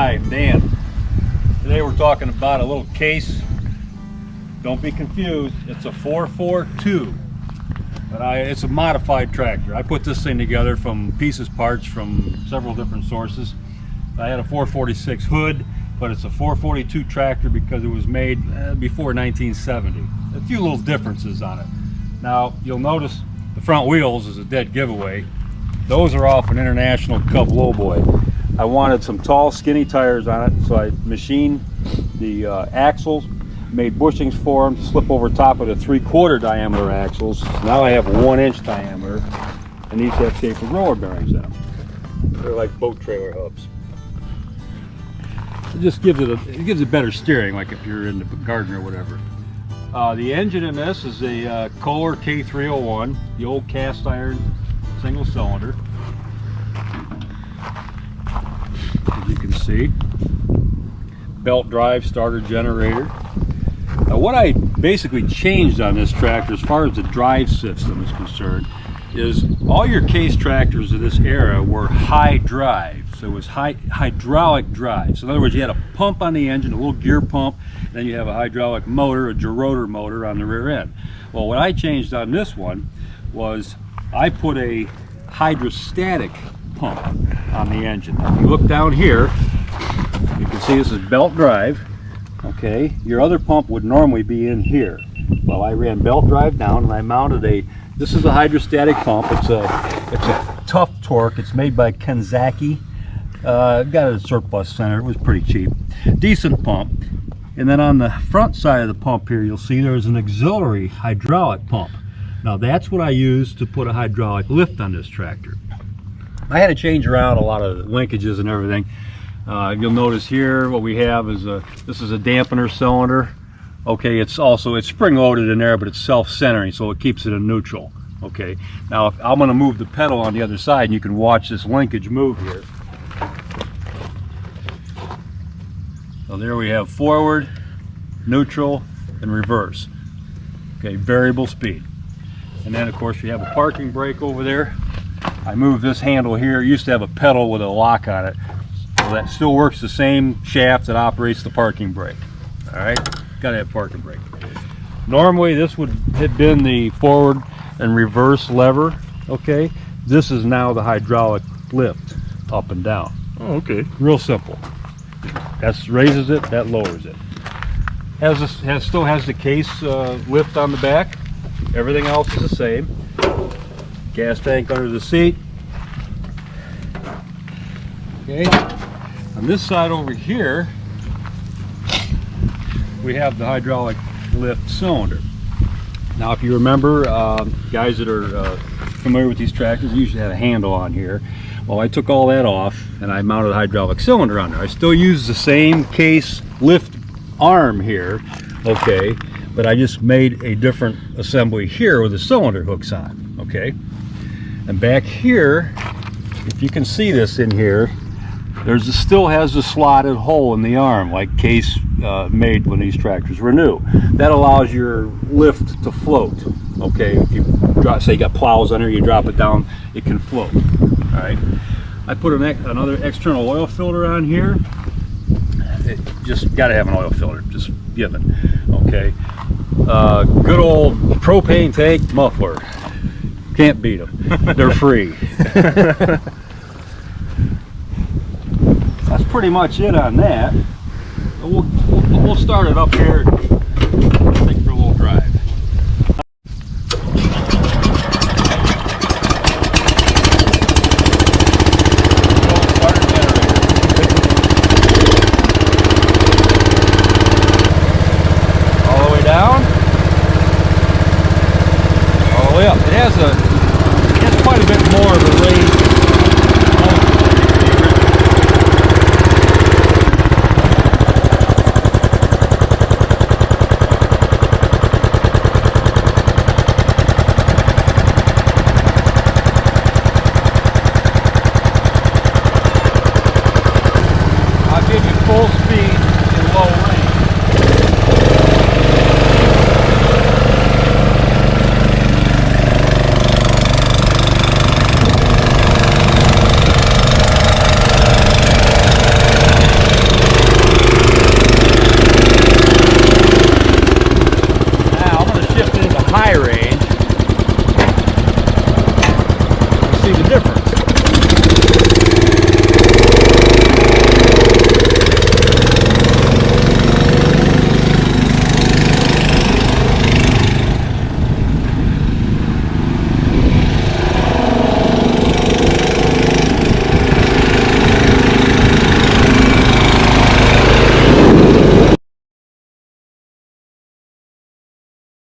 Hi, I'm Dan. Today we're talking about a little case. Don't be confused, it's a 442, but it's a modified tractor. I put this thing together from parts from several different sources. I had a 446 hood, but it's a 442 tractor because it was made before 1970. A few little differences on it. Now you'll notice the front wheels is a dead giveaway. Those are off an International Cub Lowboy. I wanted some tall, skinny tires on it, so I machined the axles, made bushings for them to slip over top of the 3/4 diameter axles. Now I have 1-inch diameter, and these have tapered roller bearings in them. They're like boat trailer hubs. It just gives it better steering, like if you're in the garden or whatever. The engine in this is a Kohler K301, the old cast iron single cylinder. As you can see, belt drive starter generator. Now what I basically changed on this tractor as far as the drive system is concerned is all your case tractors of this era were high drive, so it was hydraulic drive. So in other words, you had a pump on the engine, a little gear pump, and then you have a hydraulic motor, a gerotor motor on the rear end. Well, what I changed on this one was I put a hydrostatic pump on the engine. If you look down here, you can see this is belt drive. Okay, your other pump would normally be in here. Well, I ran belt drive down and I mounted this is a hydrostatic pump. It's a tough torque. It's made by Kenzaki. Got it at a surplus center. It was pretty cheap. Decent pump. And then on the front side of the pump here, you'll see there's an auxiliary hydraulic pump. Now that's what I used to put a hydraulic lift on this tractor. I had to change around a lot of linkages and everything. You'll notice here what we have is this is a dampener cylinder. Okay, it's spring loaded in there, but it's self-centering, so it keeps it in neutral. Okay, now I'm going to move the pedal on the other side, and you can watch this linkage move here. So there we have forward, neutral, and reverse. Okay, variable speed. And then of course you have a parking brake over there. I moved this handle here. It used to have a pedal with a lock on it. So that still works the same shaft that operates the parking brake. All right, gotta have parking brake. Normally this would have been the forward and reverse lever. Okay, this is now the hydraulic lift, up and down. Oh, okay. Real simple. That raises it, that lowers it. Still has the case lift on the back. Everything else is the same. Gas tank under the seat. Okay. On this side over here, we have the hydraulic lift cylinder. Now, if you remember, guys that are familiar with these tractors usually have a handle on here. Well, I took all that off and I mounted a hydraulic cylinder on there. I still use the same case lift arm here, okay, but I just made a different assembly here with the cylinder hooks on, okay? And back here, if you can see this in here, still has the slotted hole in the arm, like case made when these tractors were new. That allows your lift to float, okay? If you say you got plows under, you drop it down, it can float, all right? I put another external oil filter on here. It just got to have an oil filter, just given, okay? Good old propane tank muffler. Can't beat them. They're free. That's pretty much it on that. We'll start it up here and take for a little drive. All the way down. All the way up. It has a